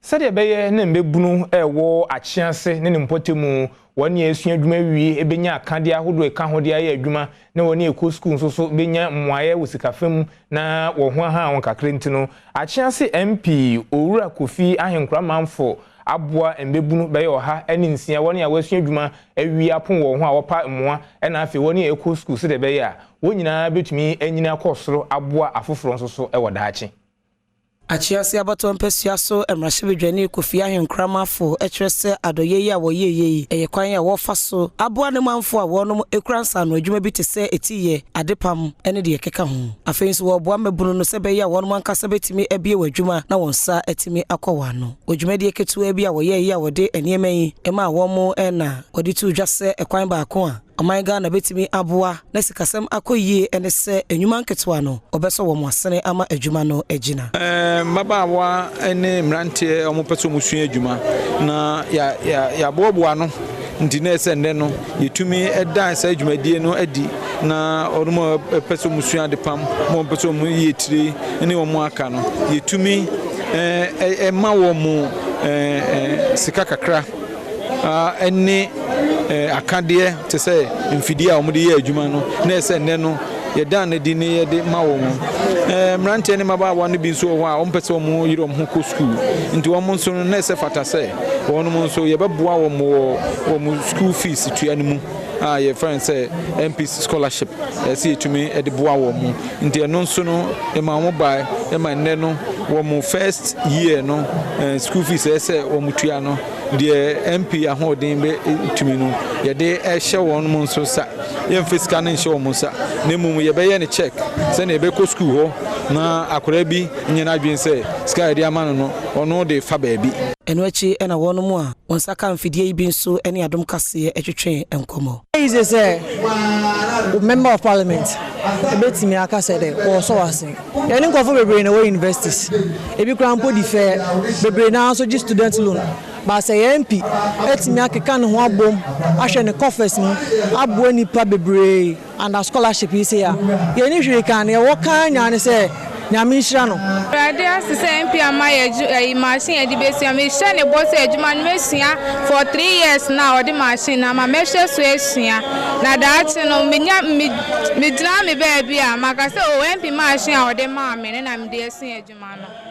Sade beye ne mbebunu ewo Achiase ne mpotemu woni esua adwuma wie ebenya akade ahodo eka hode aye adwuma ne woni ekɔ school so benya mwaye wosikafam na wo ho ha won kakre ntino Achiase MP owura Kofi ahenkura manfo aboa mbebunu beye oha eni nsia woni awasua adwuma awie apon wo ho a wopa mmoa na afi woni ekɔ school sade beye a wonyina betumi anyina kɔsoro aboa afoforo nso so ewo daache Achiase abato mpesua so emrahwebedwane Kofi ahenkrama ekyerese adoye ya woyeye eyekwan ya wofa so aboa ne manfo a wonom ekransa no adwuma bi te se etiye adepam ene de ekeka ho afenso wo boa mebunu no sebe ya wonom ankasa betimi ebie wadwuma na wonsa etimi akɔwa no odwuma de eketu bi a woyeye ya wode eniema yi ema womo na wode tu dwase ekwan baako a Omaiga na betimi aboa na sikasem akoyie ene se enwuma nketwa no obeso wo mwasene ama adwuma no agina mabawa ene mrantie omopeso musua adwuma na ya boboa no ndine se nne no yetumi edan se adwumadie no adi na orumo peso musua de pam mo peso mu yetire ne wo mu aka no yetumi ma wo mu sika kakra ene akade te se mfidie a omde ye adwuma no na ese nne no ye dan na di ne ye de ma wo mu mrante ne mababa no bi nso ho a ompese omu yiro ho ko school nti omu nso no na ese fata se wonu nso ye beboa wo mu school fees tuane mu ye friend say MP scholarship see etumi e de boa wo mu nti eno nso no e ma wo bai e ma nne no wo mu first year no school fees ese wo mu tua no de MP ahodin be tumi no ye de ehye won mu nso sa ye fiscal ne nhye wo mu sa ne mu ye be ye ne check se na e be ko school ho na akora bi nyina adwen se sky de amano no ono de fa ba bi eno achi ena wono mu a wonsaka mfidie yi bi nso ene adom kase etwetwe enkomo is say member of parliament ebetimi aka say de wo so wasen eni nkofo bebre na we universities ebi krampo di fair bebre na so just student loan ba say MP etimi akeka ne ho abom ahwe ne coffers mu abo nipa bebre and scholarship yi say ya ye ni hwe kan ye wo kan nya ne say Nyamishra no. Brother asise MP amaye machine edibesi amisha ne boss adwuma no mesia for 3 years now odi machine na ma mehwe so esia na daachi no menya me dina me ba bia makase o MP machine a odi ma me na me de esia adwuma no.